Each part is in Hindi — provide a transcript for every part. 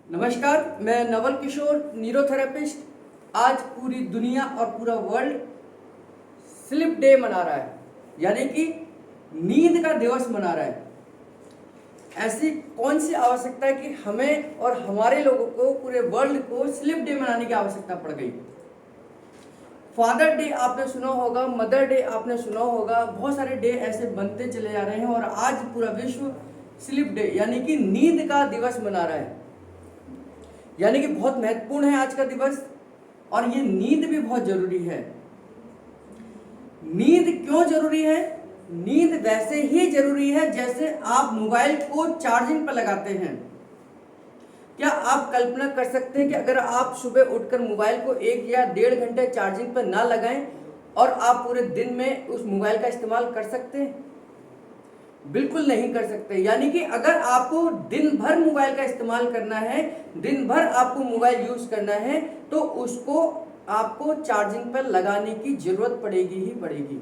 नमस्कार, मैं नवल किशोर न्यूरोथेरेपिस्ट। आज पूरी दुनिया और पूरा वर्ल्ड स्लीप डे मना रहा है, यानी कि नींद का दिवस मना रहा है। ऐसी कौन सी आवश्यकता है कि हमें और हमारे लोगों को, पूरे वर्ल्ड को स्लीप डे मनाने की आवश्यकता पड़ गई। फादर डे आपने सुना होगा, मदर डे आपने सुना होगा, बहुत सारे डे ऐसे बनते चले जा रहे हैं और आज पूरा विश्व स्लीप डे यानी कि नींद का दिवस मना रहा है। यानी कि बहुत महत्वपूर्ण है आज का दिवस, और ये नींद भी बहुत जरूरी है। नींद क्यों जरूरी है? नींद वैसे ही जरूरी है जैसे आप मोबाइल को चार्जिंग पर लगाते हैं। क्या आप कल्पना कर सकते हैं कि अगर आप सुबह उठकर मोबाइल को 1 या 1.5 घंटे चार्जिंग पर ना लगाएं और आप पूरे दिन में उस मोबाइल का इस्तेमाल कर सकते हैं? बिल्कुल नहीं कर सकते। यानी कि अगर आपको दिन भर मोबाइल का इस्तेमाल करना है, दिन भर आपको मोबाइल यूज करना है, तो उसको आपको चार्जिंग पर लगाने की जरूरत पड़ेगी ही पड़ेगी।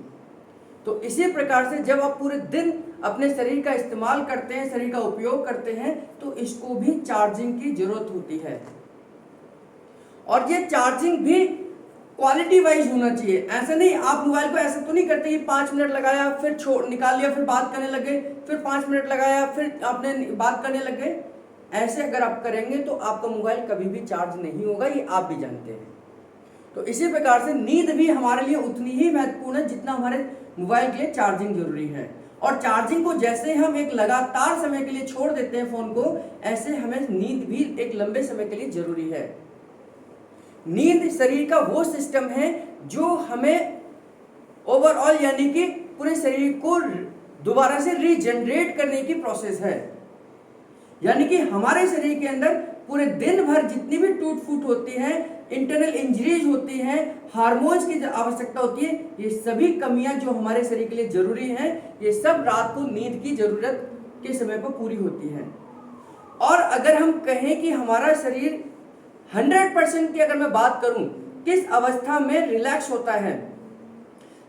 तो इसी प्रकार से जब आप पूरे दिन अपने शरीर का इस्तेमाल करते हैं, शरीर का उपयोग करते हैं, तो इसको भी चार्जिंग की जरूरत होती है। और ये चार्जिंग भी क्वालिटी वाइज होना चाहिए। ऐसे नहीं, आप मोबाइल को ऐसा तो नहीं करते कि 5 मिनट लगाया फिर छोड़ निकाल लिया, फिर बात करने लगे, फिर 5 मिनट लगाया फिर आपने बात करने लगे। ऐसे अगर आप करेंगे तो आपका मोबाइल कभी भी चार्ज नहीं होगा, ये आप भी जानते हैं। तो इसी प्रकार से नींद भी हमारे लिए उतनी ही महत्वपूर्ण है जितना हमारे मोबाइल के लिए चार्जिंग जरूरी है। और चार्जिंग को जैसे हम एक लगातार समय के लिए छोड़ देते हैं फोन को, ऐसे हमें नींद भी एक लंबे समय के लिए जरूरी है। नींद शरीर का वो सिस्टम है जो हमें ओवरऑल यानी कि पूरे शरीर को दोबारा से रीजनरेट करने की प्रोसेस है। यानी कि हमारे शरीर के अंदर पूरे दिन भर जितनी भी टूट फूट होती है, इंटरनल इंजरीज होती हैं, हार्मोन्स की आवश्यकता होती है, ये सभी कमियां जो हमारे शरीर के लिए जरूरी हैं, ये सब रात को नींद की जरूरत के समय पर पूरी होती है। और अगर हम कहें कि हमारा शरीर 100% की अगर मैं बात करूं, किस अवस्था में रिलैक्स होता है,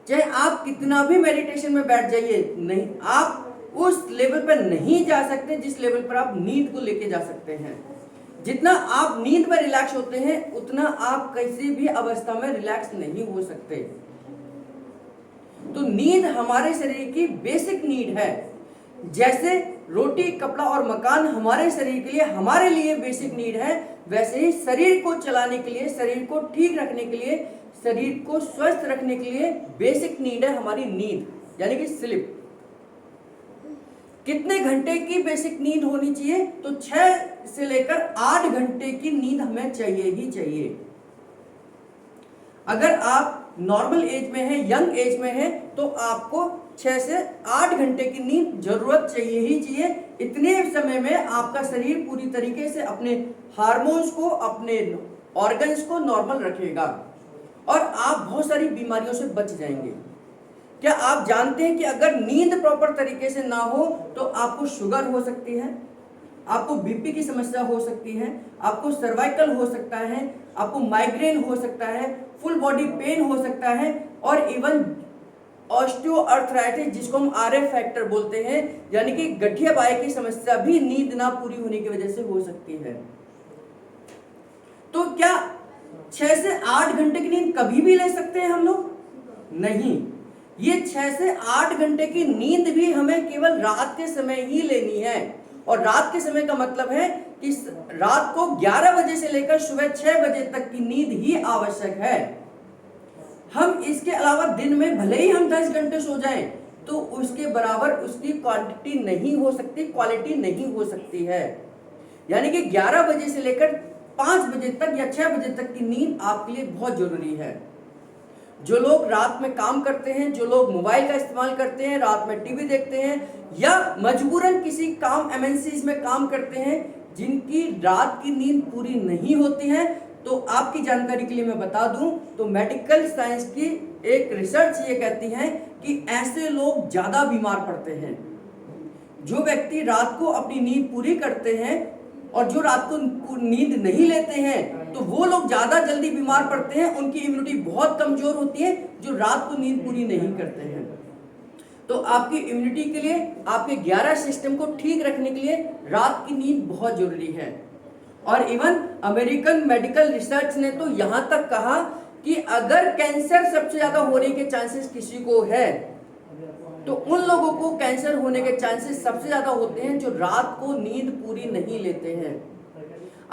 चाहे आप कितना भी मेडिटेशन में बैठ जाइए, नहीं, आप उस लेवल पर नहीं जा सकते जिस लेवल पर आप नींद को लेके जा सकते हैं। जितना आप नींद में रिलैक्स होते हैं, उतना आप किसी भी अवस्था में रिलैक्स नहीं हो सकते। तो नींद हमारे शरीर की बेसिक नीड है। जैसे रोटी, कपड़ा और मकान हमारे शरीर के लिए, हमारे लिए बेसिक नीड है, वैसे ही शरीर को चलाने के लिए, शरीर को ठीक रखने के लिए, शरीर को स्वस्थ रखने के लिए बेसिक नीड है हमारी नींद, यानी कि स्लीप। कितने घंटे की बेसिक नींद होनी चाहिए? तो 6 से लेकर 8 घंटे की नींद हमें चाहिए ही चाहिए। अगर आप नॉर्मल एज में है, यंग एज में है, तो आपको 6 से 8 घंटे की नींद जरूरत चाहिए ही चाहिए। इतने समय में आपका शरीर पूरी तरीके से अपने हार्मोन्स को, अपने ऑर्गन्स को नॉर्मल रखेगा और आप बहुत सारी बीमारियों से बच जाएंगे। क्या आप जानते हैं कि अगर नींद प्रॉपर तरीके से ना हो तो आपको शुगर हो सकती है, आपको बीपी की समस्या हो सकती है, आपको सर्वाइकल हो सकता है, आपको माइग्रेन हो सकता है, फुल बॉडी पेन हो सकता है, और इवन ऑस्टियोआर्थराइटिस, जिसको हम आरएफ फैक्टर बोलते हैं, यानी कि गठिया बाय की समस्या भी नींद ना पूरी होने की वजह से हो सकती है। तो क्या 6 से 8 घंटे की नींद कभी भी ले सकते हैं हम लोग? नहीं, ये 6 से 8 घंटे की नींद भी हमें केवल रात के समय ही लेनी है। और रात के समय का मतलब है कि रात को 11 बजे से लेकर सुबह 6 बजे तक की नींद ही आवश्यक है। हम इसके अलावा दिन में भले ही हम 10 घंटे सो जाएं, तो उसके बराबर उसकी क्वांटिटी नहीं हो सकती, क्वालिटी नहीं हो सकती है। यानी कि 11 बजे से लेकर 5 बजे तक या 6 बजे तक की नींद आपके लिए बहुत जरूरी है। जो लोग रात में काम करते हैं, जो लोग मोबाइल का इस्तेमाल करते हैं, रात में टीवी देखते हैं, या मजबूरन किसी काम एमएनसीज में काम करते हैं, जिनकी रात की नींद पूरी नहीं होती है, तो आपकी जानकारी के लिए मैं बता दूं तो मेडिकल साइंस की एक रिसर्च ये कहती है कि ऐसे लोग ज्यादा बीमार पड़ते हैं। जो व्यक्ति रात को अपनी नींद पूरी करते हैं और जो रात को नींद नहीं लेते हैं, तो वो लोग ज्यादा जल्दी बीमार पड़ते हैं। उनकी इम्यूनिटी बहुत कमजोर होती है जो रात को नींद पूरी नहीं करते हैं। तो आपकी इम्यूनिटी के लिए, आपके 11 सिस्टम को ठीक रखने के लिए रात की नींद बहुत जरूरी है। और इवन अमेरिकन मेडिकल रिसर्च ने तो यहां तक कहा कि अगर कैंसर सबसे ज्यादा होने के चांसेस किसी को है तो उन लोगों को कैंसर होने के चांसेस सबसे ज्यादा होते हैं जो रात को नींद पूरी नहीं लेते हैं।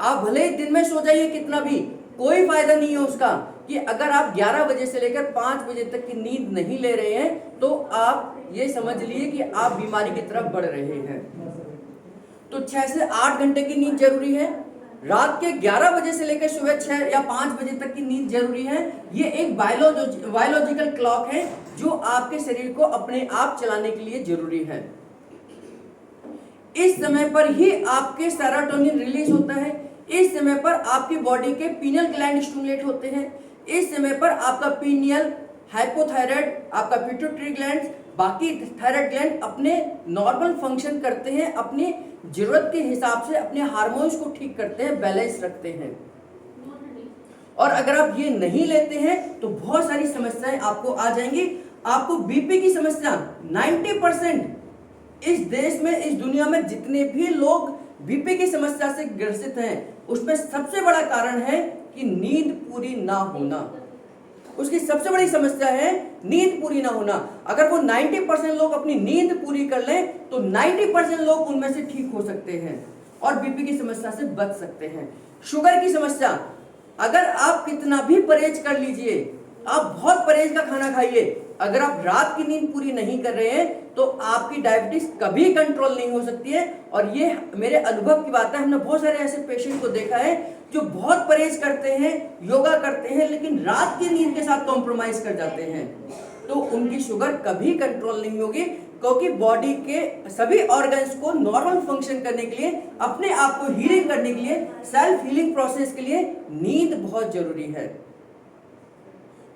आप भले ही दिन में सो जाइए कितना भी, कोई फायदा नहीं है उसका, कि अगर आप 11 बजे से लेकर 5 बजे तक की नींद नहीं ले रहे हैं तो आप ये समझ लिए कि आप बीमारी की तरफ बढ़ रहे हैं। तो 6 से 8 घंटे की नींद जरूरी है। रात के 11 बजे से लेकर सुबह 6 या 5 बजे तक की नींद जरूरी है। ये एक बायोलॉजिकल क्लॉक है जो आपके शरीर को अपने आप चलाने के लिए जरूरी है। इस समय पर ही आपके सेरोटोनिन रिलीज होता है, इस समय पर आपकी बॉडी के पीनियल ग्लैंड स्टिमुलेट होते हैं, इस समय पर आपका पीनियल, हाइपोथायराइड, आपका पिट्यूटरी ग्लैंड, बाकी थायराइड ग्लैंड अपने नॉर्मल फंक्शन करते हैं, अपनी जरूरत के हिसाब से अपने हार्मोन्स को ठीक करते हैं, बैलेंस रखते हैं। और अगर आप ये नहीं लेते हैं तो बहुत सारी समस्याएं आपको आ जाएंगी। आपको बीपी की समस्या 90% इस देश में, इस दुनिया में जितने भी लोग बीपी की समस्या से ग्रसित हैं उसमें सबसे बड़ा कारण है कि नींद पूरी ना होना। उसकी सबसे बड़ी समस्या है नींद पूरी ना होना। अगर वो 90% लोग अपनी नींद पूरी कर लें तो 90% लोग उनमें से ठीक हो सकते हैं और बीपी की समस्या से बच सकते हैं। शुगर की समस्या, अगर आप कितना भी परहेज कर लीजिए, आप बहुत परहेज का खाना खाइए, अगर आप रात की नींद पूरी नहीं कर रहे हैं तो आपकी डायबिटीज कभी कंट्रोल नहीं हो सकती है। और ये मेरे अनुभव की बात है, हमने बहुत सारे ऐसे पेशेंट को देखा है जो बहुत परहेज करते हैं, योगा करते हैं, लेकिन रात की नींद के साथ कॉम्प्रोमाइज कर जाते हैं, तो उनकी शुगर कभी कंट्रोल नहीं होगी, क्योंकि बॉडी के सभी ऑर्गन्स को नॉर्मल फंक्शन करने के लिए, अपने आप को हीलिंग करने के लिए, सेल्फ हीलिंग प्रोसेस के लिए नींद बहुत जरूरी है।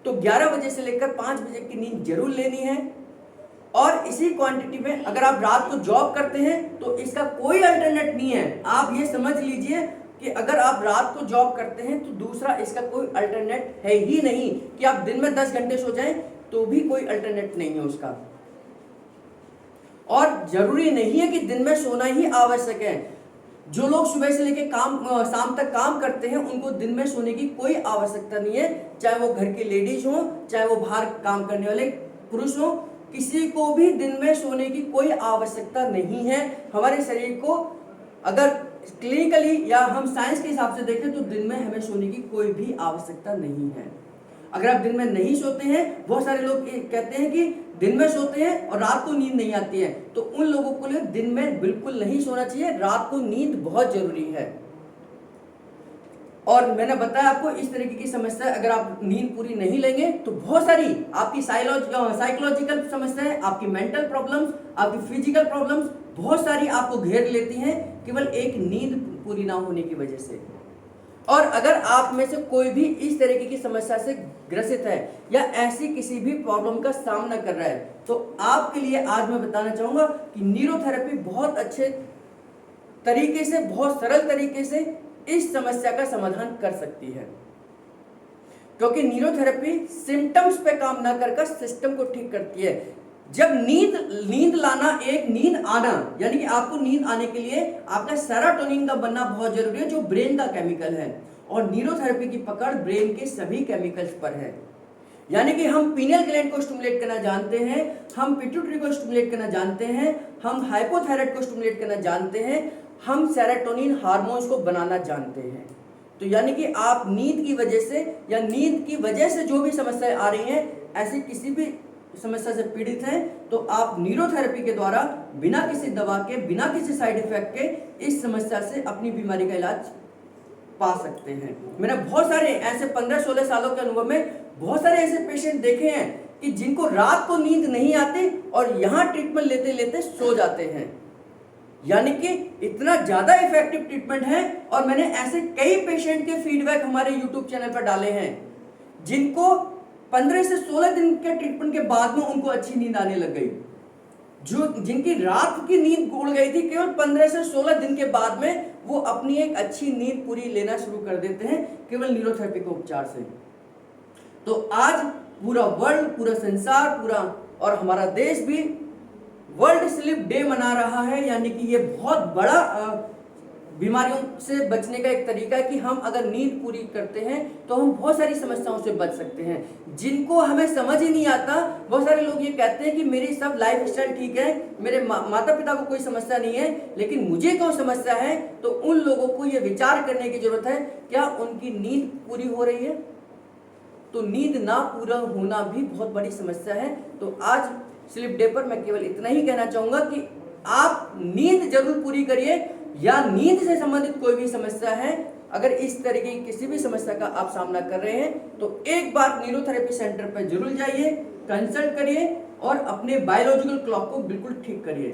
तो 11 बजे से लेकर 5 बजे की नींद जरूर लेनी है। और इसी क्वांटिटी में अगर आप रात को जॉब करते हैं तो इसका कोई अल्टरनेट नहीं है। आप ये समझ लीजिए कि अगर आप रात को जॉब करते हैं तो दूसरा इसका कोई अल्टरनेट है ही नहीं। कि आप दिन में 10 घंटे सो जाएं तो भी कोई अल्टरनेट नहीं है उसका। और जरूरी नहीं है कि दिन में सोना ही आवश्यक है। जो लोग सुबह से लेकर शाम तक काम करते हैं उनको दिन में सोने की कोई आवश्यकता नहीं है, चाहे वो घर के लेडीज हो, चाहे वो बाहर काम करने वाले पुरुष हो, किसी को भी दिन में सोने की कोई आवश्यकता नहीं है। हमारे शरीर को अगर क्लिनिकली या हम साइंस के हिसाब से देखें तो दिन में हमें सोने की कोई भी आवश्यकता नहीं है। अगर आप दिन में नहीं सोते हैं, बहुत सारे लोग कहते हैं कि दिन में सोते हैं और रात को नींद नहीं आती है, तो उन लोगों को लिए दिन में बिल्कुल नहीं सोना चाहिए। रात को नींद बहुत जरूरी है। और मैंने बताया आपको इस तरीके की समस्या, अगर आप नींद पूरी नहीं लेंगे तो बहुत सारी आपकी साइकोलॉजिकल समस्याएं, आपकी मेंटल प्रॉब्लम्स, आपकी फिजिकल प्रॉब्लम्स बहुत सारी आपको घेर लेती हैं केवल एक नींद पूरी ना होने की वजह से। और अगर आप में से कोई भी इस तरीके की समस्या से ग्रसित है या ऐसी किसी भी प्रॉब्लम का सामना कर रहा है तो आपके लिए आज मैं बताना चाहूंगा कि न्यूरोथेरेपी बहुत अच्छे तरीके से, बहुत सरल तरीके से इस समस्या का समाधान कर सकती है। क्योंकि न्यूरोथेरेपी सिम्टम्स पे काम ना कर सिस्टम को ठीक करती है। जब नींद लाना, एक नींद आना, यानी कि आपको नींद आने के लिए आपका सेरोटोनिन का बनना बहुत जरूरी है जो ब्रेन का केमिकल है। और न्यूरोथेरेपी की पकड़ ब्रेन के सभी केमिकल्स पर है। यानी कि हम पीनियल ग्लैंड को स्टिमुलेट करना जानते हैं, हम पिट्यूटरी को स्टिमुलेट करना जानते हैं, हम हाइपोथायराइड को स्टिमुलेट करना जानते हैं, हम सेरोटोनिन हार्मोन्स को बनाना जानते हैं। तो यानी कि आप नींद की वजह से या नींद की वजह से जो भी समस्याएं आ रही हैं, ऐसी किसी भी समस्या से पीड़ित हैं तो आप न्यूरोथेरेपी के द्वारा बिना किसी दवा के, बिना किसी साइड इफेक्ट के इस समस्या से अपनी बीमारी का इलाज पा सकते हैं। मैंने बहुत सारे ऐसे 15-16 सालों के अनुभव में बहुत सारे ऐसे पेशेंट देखे हैं कि जिनको रात को नींद नहीं आती और यहाँ ट्रीटमेंट लेते लेते सो जाते हैं। यानी कि इतना ज्यादा इफेक्टिव ट्रीटमेंट है। और मैंने ऐसे कई पेशेंट के फीडबैक हमारे यूट्यूब चैनल पर डाले हैं जिनको 15 से 16 दिन के ट्रीटमेंट के बाद में उनको अच्छी नींद आने लग गई। जिनकी रात की नींद उड़ गई थी, केवल 15 से 16 दिन के बाद में वो अपनी एक अच्छी नींद पूरी लेना शुरू कर देते हैं केवल न्यूरोथेरेपी के उपचार से। तो आज पूरा वर्ल्ड, पूरा संसार, पूरा और हमारा देश भी वर्ल्ड स्लीप डे मना रहा है। यानी कि ये बहुत बड़ा बीमारियों से बचने का एक तरीका है कि हम अगर नींद पूरी करते हैं तो हम बहुत सारी समस्याओं से बच सकते हैं, जिनको हमें समझ ही नहीं आता। बहुत सारे लोग ये कहते हैं कि मेरी सब लाइफ स्टाइल ठीक है, मेरे माता पिता को कोई समस्या नहीं है, लेकिन मुझे क्यों समस्या है। तो उन लोगों को ये विचार करने की जरूरत है, क्या उनकी नींद पूरी हो रही है। तो नींद ना पूरा होना भी बहुत बड़ी समस्या है। तो आज स्लीप डे पर मैं केवल इतना ही कहना चाहूंगा कि आप नींद जरूर पूरी करिए, या नींद से संबंधित कोई भी समस्या है, अगर इस तरीके की किसी भी समस्या का आप सामना कर रहे हैं तो एक बार न्यूरोथेरेपी सेंटर पर जरूर जाइए, कंसल्ट करिए और अपने बायोलॉजिकल क्लॉक को बिल्कुल ठीक करिए।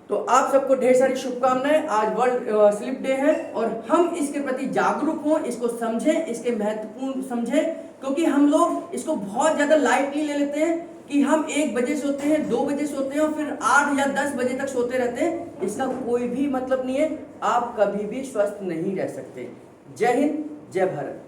तो आप सबको ढेर सारी शुभकामनाएं। आज वर्ल्ड स्लीप डे है और हम इसके प्रति जागरूक हों, इसको समझें, इसके महत्वपूर्ण समझें, क्योंकि हम लोग इसको बहुत ज्यादा लाइटली ले लेते हैं कि हम 1 बजे सोते हैं, 2 बजे सोते हैं और फिर 8 या 10 बजे तक सोते रहते हैं। इसका कोई भी मतलब नहीं है, आप कभी भी स्वस्थ नहीं रह सकते। जय हिंद, जय भारत।